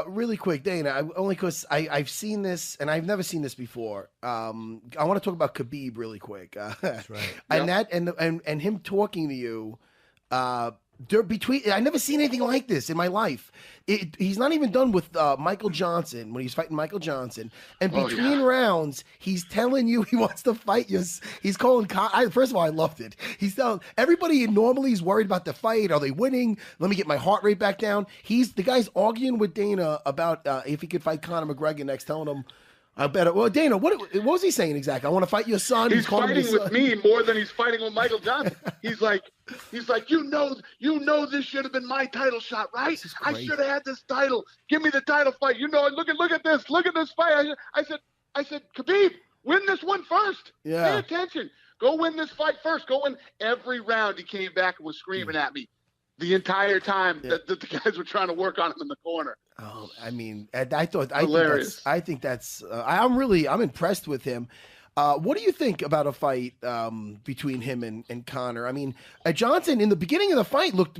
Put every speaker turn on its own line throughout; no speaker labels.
Really quick, Dana, only because I've seen this and I've never seen this before. I want to talk about Khabib really quick.
That's right.
And that and him talking to you. I never seen anything like this in my life. He's not even done with Michael Johnson when he's fighting Michael Johnson, and between rounds, he's telling you he wants to fight you. He's calling. First of all, I loved it. He's telling everybody normally is worried about the fight. Are they winning? Let me get my heart rate back down. The guy's arguing with Dana about if he could fight Conor McGregor next, telling him. I bet. Well, Dana, what was he saying exactly? I want to fight your son.
He's fighting with me more than he's fighting with Michael Johnson. He's like, you know, this should have been my title shot, right? I should have had this title. Give me the title fight. You know, look at this fight. I said, Khabib, win this one first.
Yeah.
Pay attention. Go win this fight first. Go win every round. He came back and was screaming at me the entire time that the guys were trying to work on him in the corner.
Oh, I mean, I'm impressed with him. What do you think about a fight between him and Conor? I mean, Johnson in the beginning of the fight looked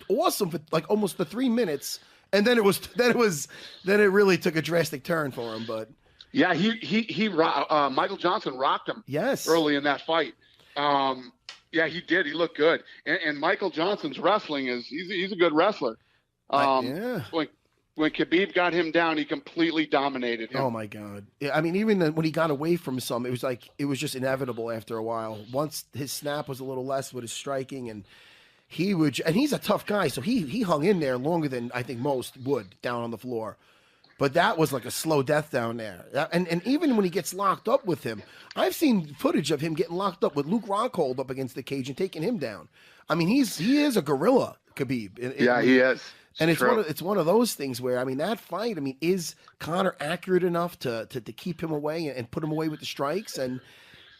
awesome for like almost the 3 minutes, and then it really took a drastic turn for him. But
yeah, Michael Johnson rocked him.
Yes,
early in that fight. Yeah, he did. He looked good, and Michael Johnson's wrestling he's a good wrestler. When Khabib got him down, he completely dominated him.
Oh my God! Yeah, I mean, even when he got away from some, it was just inevitable after a while. Once his snap was a little less with his striking, and he's a tough guy, so he hung in there longer than I think most would down on the floor. But that was like a slow death down there. And even when he gets locked up with him, I've seen footage of him getting locked up with Luke Rockhold up against the cage and taking him down. I mean, he is a gorilla, Khabib.
He is.
And it's one of those things where, I mean, that fight, I mean, is Conor accurate enough to keep him away and put him away with the strikes? And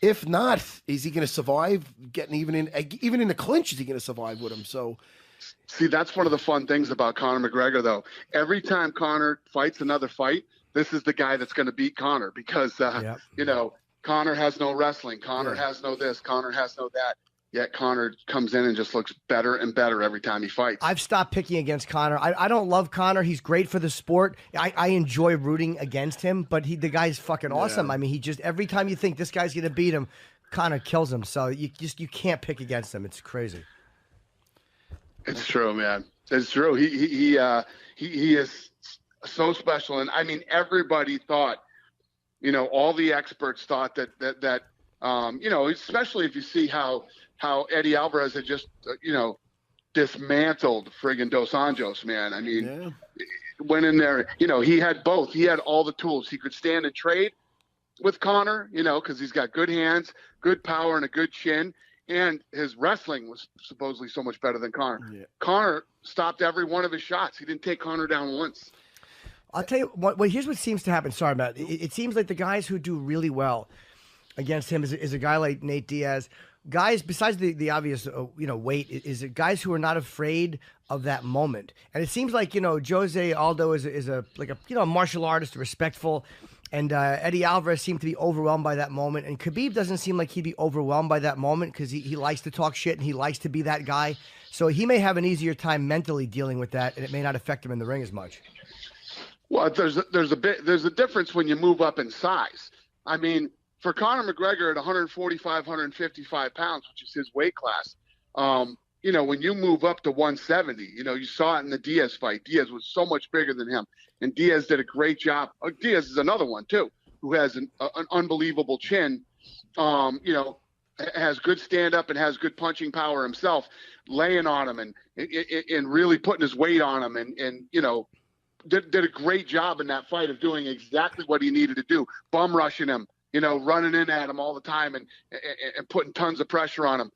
if not, is he going to survive getting even in the clinch? Is he going to survive with him? So,
see, that's one of the fun things about Conor McGregor, though. Every time Conor fights another fight, this is the guy that's going to beat Conor because, you know, Conor has no wrestling. Conor has no this. Conor has no that. Yet Conor comes in and just looks better and better every time he fights.
I've stopped picking against Conor. I don't love Conor. He's great for the sport. I enjoy rooting against him, but the guy's fucking awesome. I mean, every time you think this guy's going to beat him, Conor kills him. So you can't pick against him. It's crazy.
It's true, man. It's true. He is so special. And I mean, everybody thought, you know, all the experts thought that you know, especially if you see how Eddie Alvarez had just, you know, dismantled friggin' Dos Anjos, man. I mean, went in there, you know, he had both. He had all the tools. He could stand and trade with Conor, you know, because he's got good hands, good power, and a good chin. And his wrestling was supposedly so much better than Conor. Yeah. Conor stopped every one of his shots. He didn't take Conor down once.
I'll tell you what. Well, here's what seems to happen. Sorry, Matt. It seems like the guys who do really well against him is a guy like Nate Diaz. Guys, besides the obvious, you know, weight, is it guys who are not afraid of that moment. And it seems like, you know, Jose Aldo is a you know, martial artist, respectful, and Eddie Alvarez seemed to be overwhelmed by that moment. And Khabib doesn't seem like he'd be overwhelmed by that moment because he likes to talk shit and he likes to be that guy. So he may have an easier time mentally dealing with that, and it may not affect him in the ring as much.
Well, there's a difference when you move up in size. I mean, for Conor McGregor at 145, 155 pounds, which is his weight class, you know, when you move up to 170, you know, you saw it in the Diaz fight. Diaz was so much bigger than him, and Diaz did a great job. Diaz is another one, too, who has an unbelievable chin, you know, has good stand-up and has good punching power himself, laying on him and really putting his weight on him and you know, did a great job in that fight of doing exactly what he needed to do, bum rushing him, you know, running in at him all the time and putting tons of pressure on him.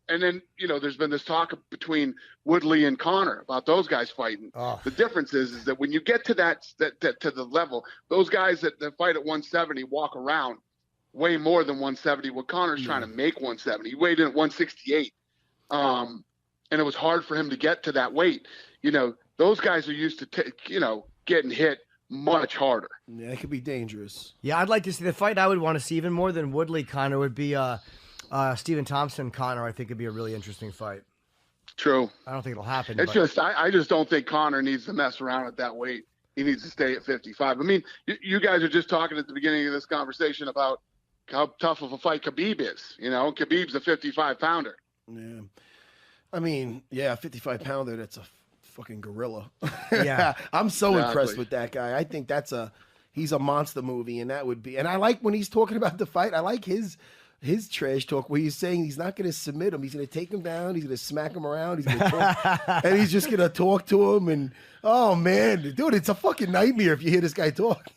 And then, you know, there's been this talk between Woodley and Conor about those guys fighting. Oh. The difference is that when you get to that to the level, those guys that fight at 170 walk around way more than 170. What Conor's trying to make 170. He weighed in at 168. And it was hard for him to get to that weight. You know, those guys are used to, you know, getting hit much harder.
Yeah, it could be dangerous.
Yeah, I'd like to see the fight I would want to see even more than Woodley Conor would be Stephen Thompson Conor. I think it'd be a really interesting fight.
True.
I don't think it'll happen.
It's just I just don't think Conor needs to mess around at that weight. He needs to stay at 55. I mean, you guys are just talking at the beginning of this conversation about how tough of a fight Khabib is. You know, Khabib's a 55-pounder.
Yeah. I mean, yeah, 55-pounder, that's a fucking gorilla.
Yeah.
I'm so
Exactly.
impressed with that guy. I think he's a monster movie, and that would be. And I like when he's talking about the fight. I like his trash talk where he's saying he's not going to submit him. He's going to take him down. He's going to smack him around. He's going to talk, and he's just going to talk to him. And oh man, dude, it's a fucking nightmare if you hear this guy talk.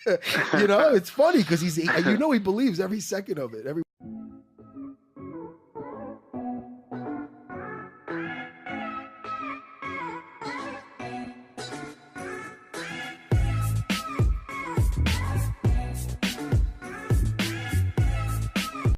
You know, it's funny because he believes every second of it.